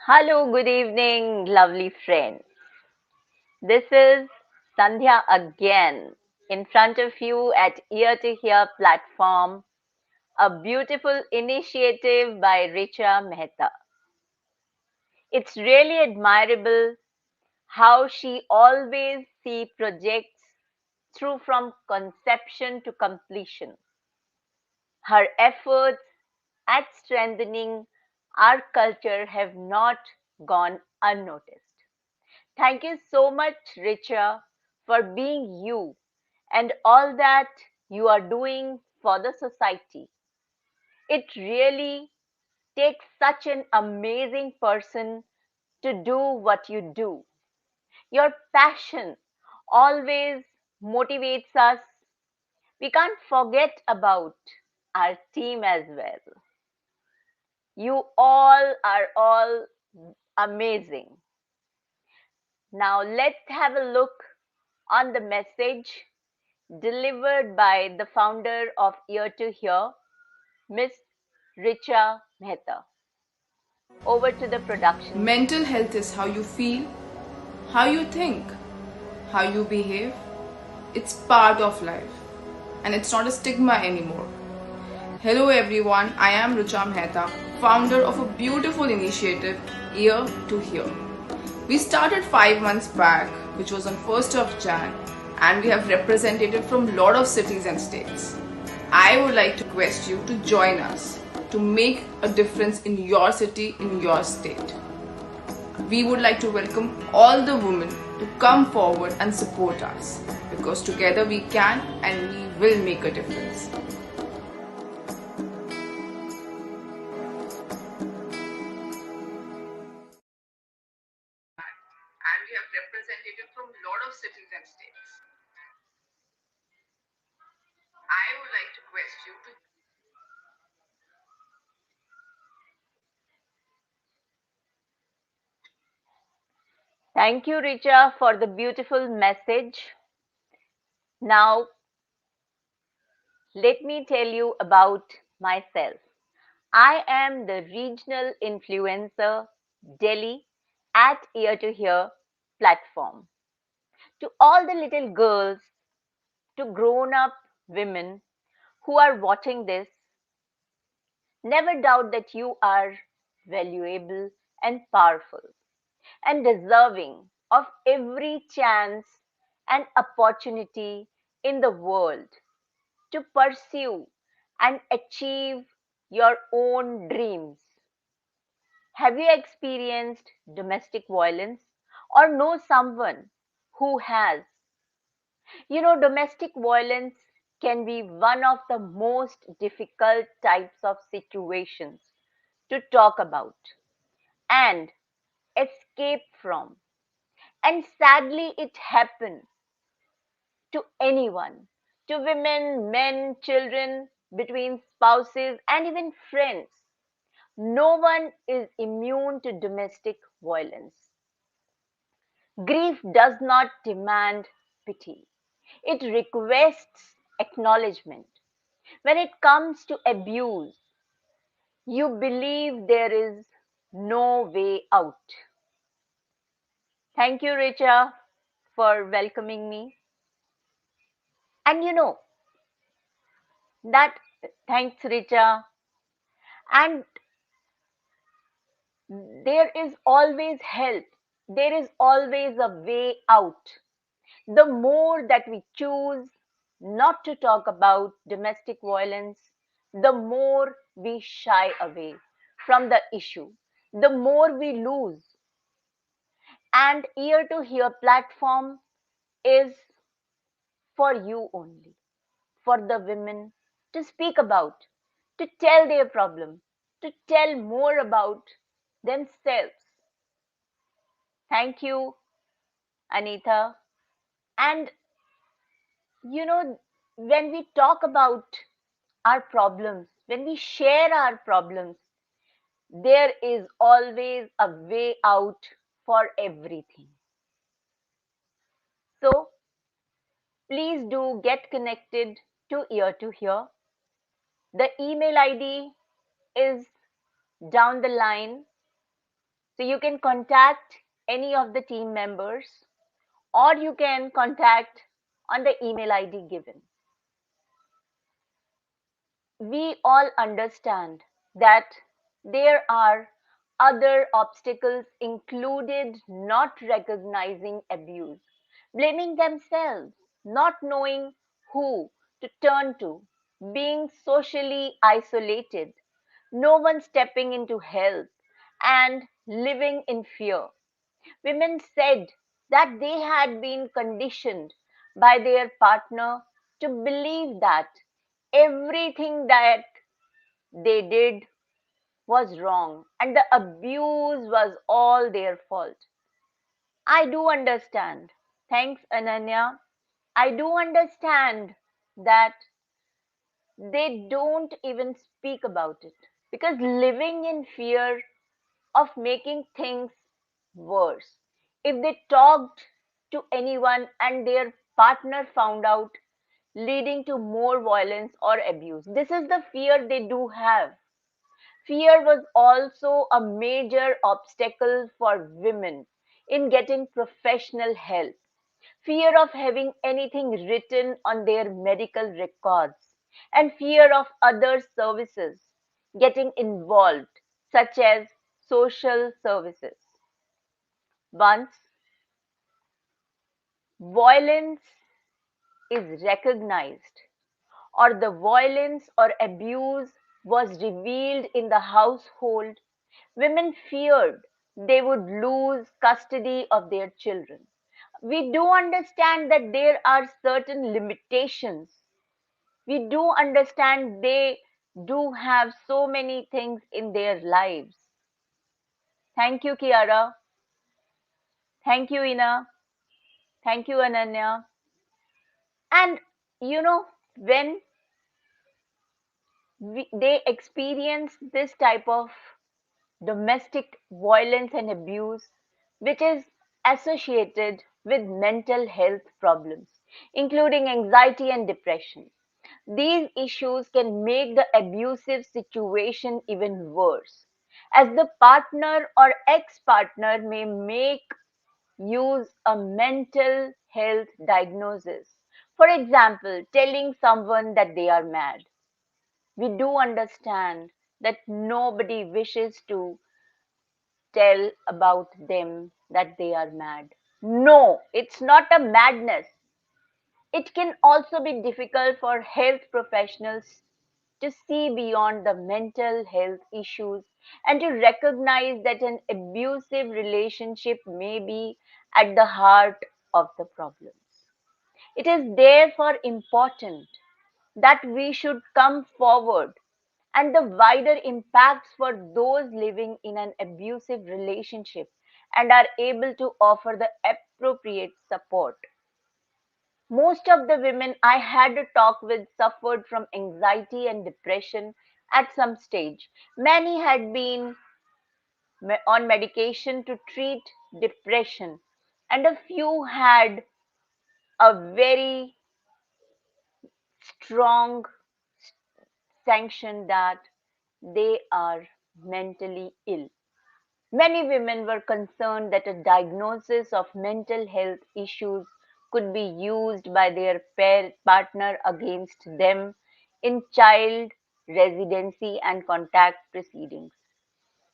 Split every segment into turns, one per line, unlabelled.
Hello, good evening, lovely friends. This is Sandhya again in front of you at Ear to Hear platform, a beautiful initiative by Richa Mehta. It's really admirable how she always see projects through from conception to completion. Her efforts at strengthening our culture have not gone unnoticed. Thank you so much, Richa, for being you and all that you are doing for the society. It really takes such an amazing person to do what you do. Your passion always motivates us. We can't forget about our team as well. You all are amazing. Now let's have a look on the message delivered by the founder of Ear to Hear, Miss Richa Mehta. Over to the production.
Mental health is how you feel, how you think, how you behave. It's part of life and it's not a stigma anymore. Hello everyone, I am Richa Mehta, founder of a beautiful initiative, Ear to Hear. We started 5 months back, which was on 1st of Jan, and we have representatives from lot of cities and states. I would like to request you to join us to make a difference in your city, in your state. We would like to welcome all the women to come forward and support us because together we can and we will make a difference. And we have representatives from a lot of cities and states. I would like to request you to
Thank you, Richa, for the beautiful message. Now, let me tell you about myself. I am the regional influencer Delhi at Ear to Hear platform. To all the little girls, to grown up women who are watching this, never doubt that you are valuable and powerful and deserving of every chance and opportunity in the world to pursue and achieve your own dreams. Have you experienced domestic violence or know someone who has? Domestic violence can be one of the most difficult types of situations to talk about and escape from. And sadly, it happens to anyone, to women, men, children, between spouses, and even friends. No one is immune to domestic violence. Grief does not demand pity, it requests acknowledgement. When it comes to abuse, you believe there is no way out. Thank you, Richa, for welcoming me. And that, thanks, Richa. And there is always help, there is always a way out. The more that we choose not to talk about domestic violence, the more we shy away from the issue, the more we lose. And Ear to Hear platform is for you only, for the women to speak about, to tell their problem, to tell more about themselves. Thank you, Anita. And when we talk about our problems, when we share our problems, there is always a way out for everything. So please do get connected to Ear to Hear. The email ID is down the line. So you can contact any of the team members, or you can contact on the email ID given. We all understand that there are other obstacles, included not recognizing abuse, blaming themselves, not knowing who to turn to, being socially isolated, no one stepping in to help, and living in fear. Women said that they had been conditioned by their partner to believe that everything that they did was wrong and the abuse was all their fault. I do understand. Thanks, Ananya. I do understand that they don't even speak about it because living in fear of making things worse. If they talked to anyone and their partner found out, leading to more violence or abuse. This is the fear they do have. Fear was also a major obstacle for women in getting professional help. Fear of having anything written on their medical records, and fear of other services getting involved, such as social services. Once violence is recognized, or the violence or abuse was revealed in the household, women feared they would lose custody of their children. We do understand that there are certain limitations. We do understand they do have so many things in their lives. Thank you, Kiara. Thank you, Ina. Thank you, Ananya. And you know, when they experience this type of domestic violence and abuse, which is associated with mental health problems, including anxiety and depression. These issues can make the abusive situation even worse, as the partner or ex partner may make use a mental health diagnosis. For example, telling someone that they are mad. We do understand that nobody wishes to tell about them that they are mad. No, it's not a madness. It can also be difficult for health professionals to see beyond the mental health issues and to recognize that an abusive relationship may be at the heart of the problems. It is therefore important that we should come forward and the wider impacts for those living in an abusive relationship and are able to offer the appropriate support. Most of the women I had a talk with suffered from anxiety and depression at some stage. Many had been on medication to treat depression, and a few had a very strong sanction that they are mentally ill. Many women were concerned that a diagnosis of mental health issues could be used by their partner against them in child residency and contact proceedings.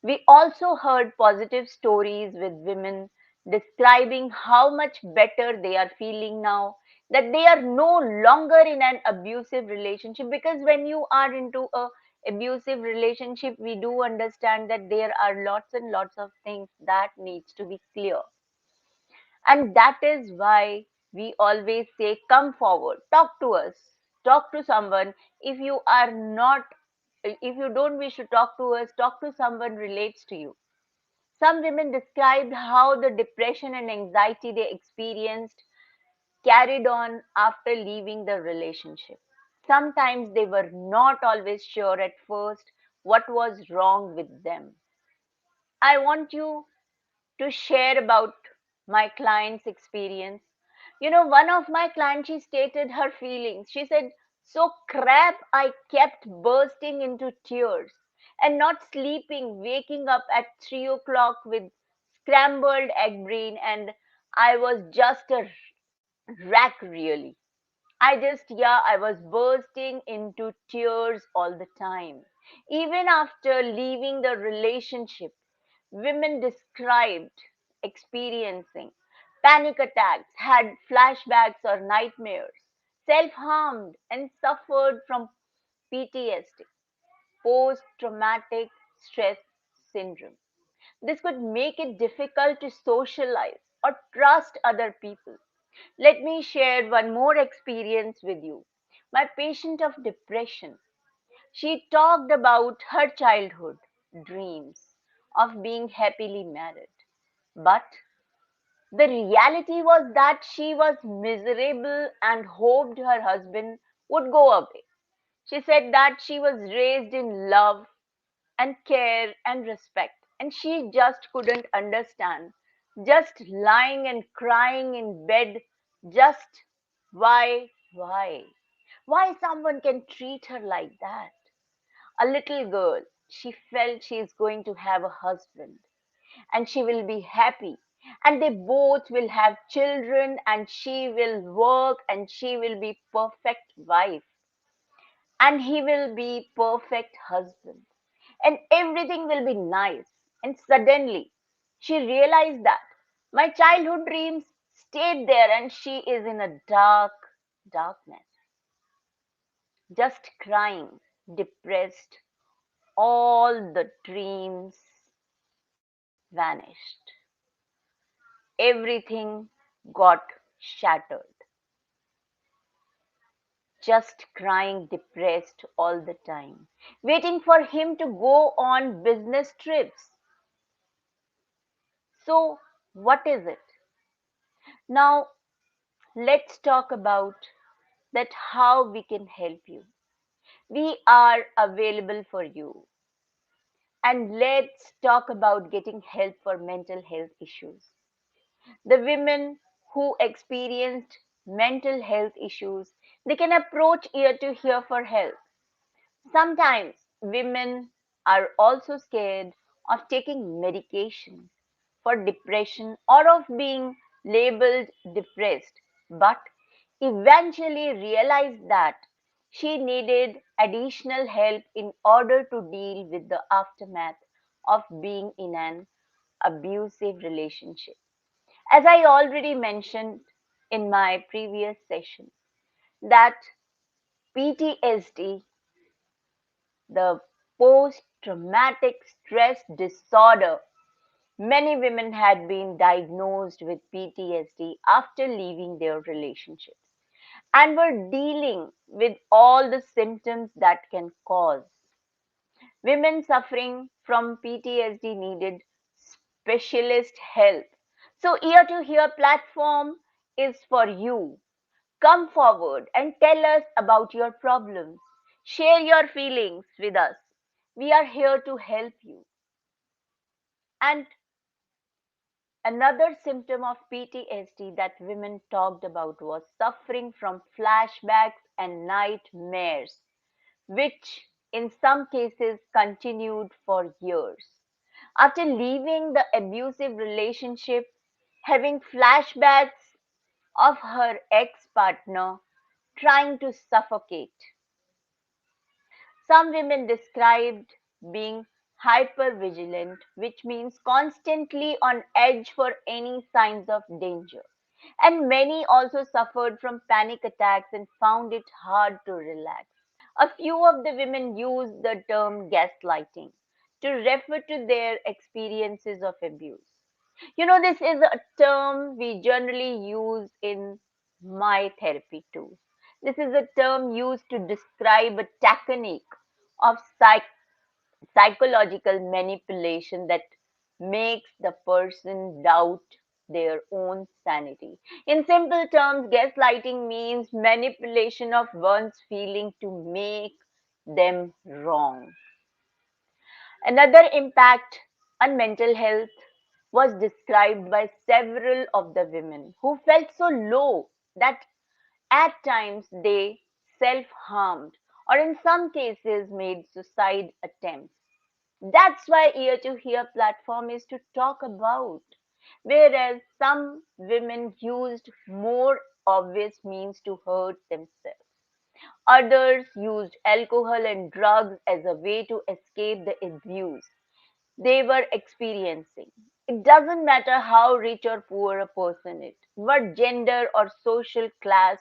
We also heard positive stories with women describing how much better they are feeling now, that they are no longer in an abusive relationship, because when you are into a abusive relationship, we do understand that there are lots and lots of things that needs to be clear. And that is why we always say, come forward, talk to us, talk to someone. If you are not, if you don't wish to talk to us, talk to someone relates to you. Some women described how the depression and anxiety they experienced carried on after leaving the relationship. Sometimes they were not always sure at first what was wrong with them. I want you to share about my client's experience. You know, one of my clients, she stated her feelings. She said, so crap, I kept bursting into tears. and not sleeping, waking up at 3 o'clock with scrambled egg brain, and I was just a wreck, really. I was bursting into tears all the time. Even after leaving the relationship, women described experiencing panic attacks, had flashbacks or nightmares, self harmed, and suffered from PTSD, post traumatic stress syndrome. This could make it difficult to socialize or trust other people. Let me share one more experience with you. My patient of depression, she talked about her childhood dreams of being happily married. But the reality was that she was miserable and hoped her husband would go away. She said that she was raised in love and care and respect, and she just couldn't understand. Just lying and crying in bed, just why? Why someone can treat her like that? A little girl, she felt she is going to have a husband and she will be happy. And they both will have children, and she will work, and she will be perfect wife, and he will be perfect husband, and everything will be nice. And suddenly she realized that my childhood dreams stayed there, and she is in a darkness, just crying, depressed. All the dreams vanished. Everything got shattered. Just crying, depressed all the time, waiting for him to go on business trips. So, what is it? Now, let's talk about that how we can help you. We are available for you. And let's talk about getting help for mental health issues. The women who experienced mental health issues, they can approach ear to hear for help. Sometimes women are also scared of taking medication for depression or of being labeled depressed, but eventually realized that she needed additional help in order to deal with the aftermath of being in an abusive relationship. As I already mentioned in my previous session, that PTSD, the post traumatic stress disorder, many women had been diagnosed with PTSD after leaving their relationships and were dealing with all the symptoms that can cause. Women suffering from PTSD needed specialist help. So, Ear to Hear platform is for you. Come forward and tell us about your problems. Share your feelings with us. We are here to help you. And another symptom of PTSD that women talked about was suffering from flashbacks and nightmares, which in some cases continued for years. After leaving the abusive relationship, having flashbacks of her ex partner trying to suffocate. Some women described being hypervigilant, which means constantly on edge for any signs of danger. And many also suffered from panic attacks and found it hard to relax. A few of the women used the term gaslighting to refer to their experiences of abuse. You know, this is a term we generally use in my therapy too. This is a term used to describe a technique of psychological manipulation that makes the person doubt their own sanity. In simple terms, gaslighting means manipulation of one's feeling to make them wrong. Another impact on mental health was described by several of the women who felt so low that at times they self harmed or, in some cases, made suicide attempts. That's why Ear to Hear platform is to talk about. Whereas some women used more obvious means to hurt themselves. Others used alcohol and drugs as a way to escape the abuse they were experiencing. It doesn't matter how rich or poor a person is, what gender or social class,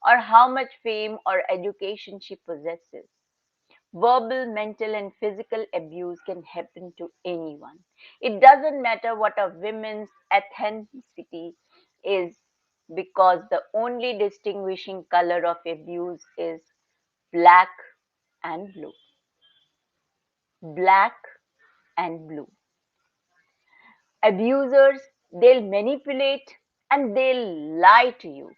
or how much fame or education she possesses. Verbal, mental, and physical abuse can happen to anyone. It doesn't matter what a woman's ethnicity is, because the only distinguishing color of abuse is black and blue. Black and blue. Abusers, they'll manipulate and they'll lie to you.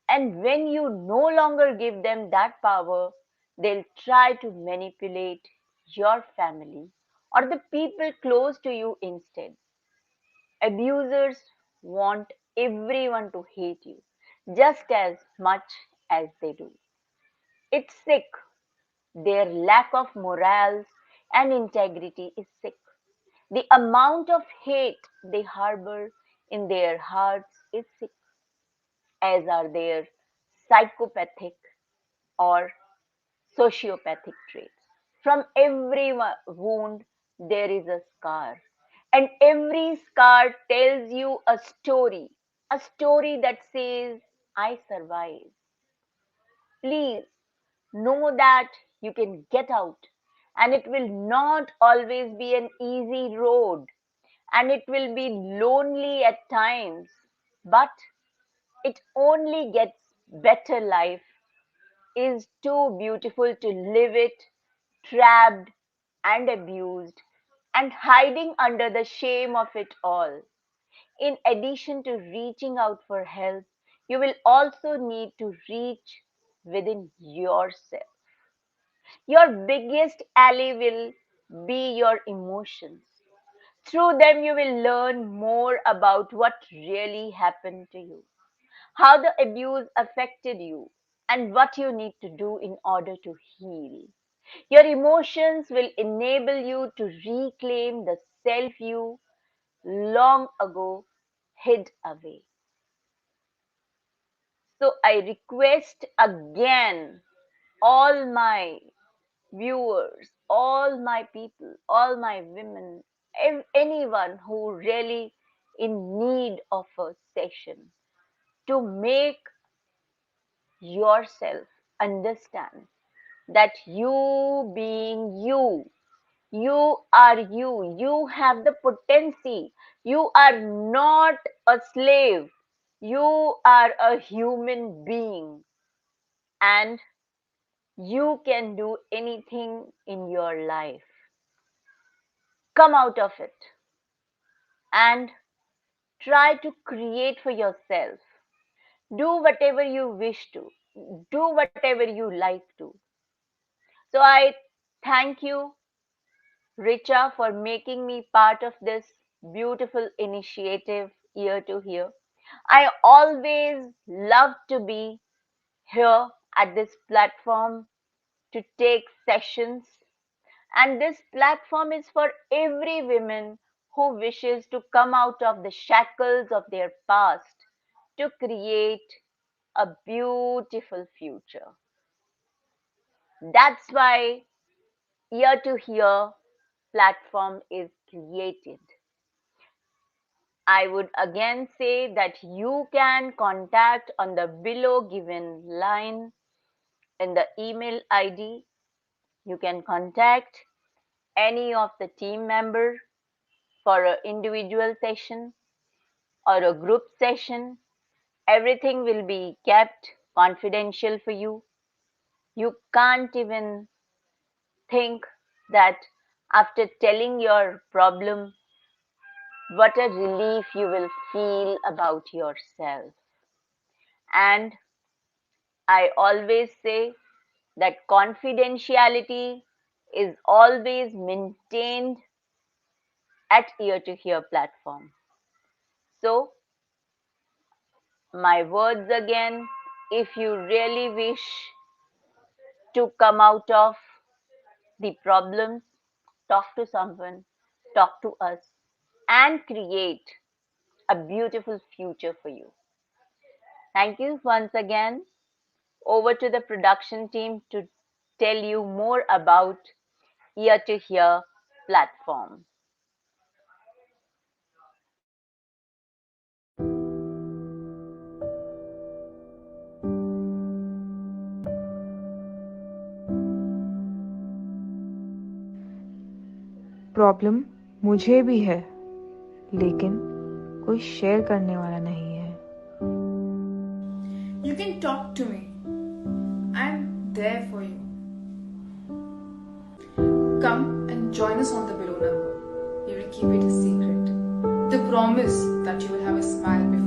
And when you no longer give them that power, they'll try to manipulate your family or the people close to you instead. Abusers want everyone to hate you just as much as they do. It's sick. Their lack of morals and integrity is sick. The amount of hate they harbor in their hearts is sick, as are their psychopathic or sociopathic traits. From every wound, there is a scar. And every scar tells you a story that says, I survived. Please know that you can get out. And it will not always be an easy road. And it will be lonely at times. But it only gets better. Life is too beautiful to live it trapped and abused and hiding under the shame of it all. In addition to reaching out for help, you will also need to reach within yourself. Your biggest ally will be your emotions. Through them, you will learn more about what really happened to you, how the abuse affected you, and what you need to do in order to heal. Your emotions will enable you to reclaim the self you long ago hid away. So I request again all my viewers, all my people, all my women, anyone who really in need of a session to make yourself understand that you being you, you are you, you have the potency, you are not a slave, you are a human being, and you can do anything in your life. Come out of it and try to create for yourself. Do whatever you wish to, do whatever you like to. So I thank you, Richa, for making me part of this beautiful initiative Ear to Hear. I always love to be here at this platform to take sessions, and this platform is for every woman who wishes to come out of the shackles of their past to create a beautiful future. That's why Ear to Hear platform is created. I would again say that you can contact on the below given line in the email ID. You can contact any of the team member for an individual session or a group session. Everything will be kept confidential for you. You can't even think that after telling your problem, what a relief you will feel about yourself. And I always say that confidentiality is always maintained at Ear to Hear platform. So, my words again, if you really wish to come out of the problems, talk to someone, talk to us, and create a beautiful future for you. Thank you once again. Over to the production team to tell you more about Ear to Hear platform.
Problem मुझे भी है, लेकिन कोई share करने वाला नहीं है।
You can talk to me. I'm there for you. Come and join us on the below number. We will keep it a secret. The promise that you will have a smile before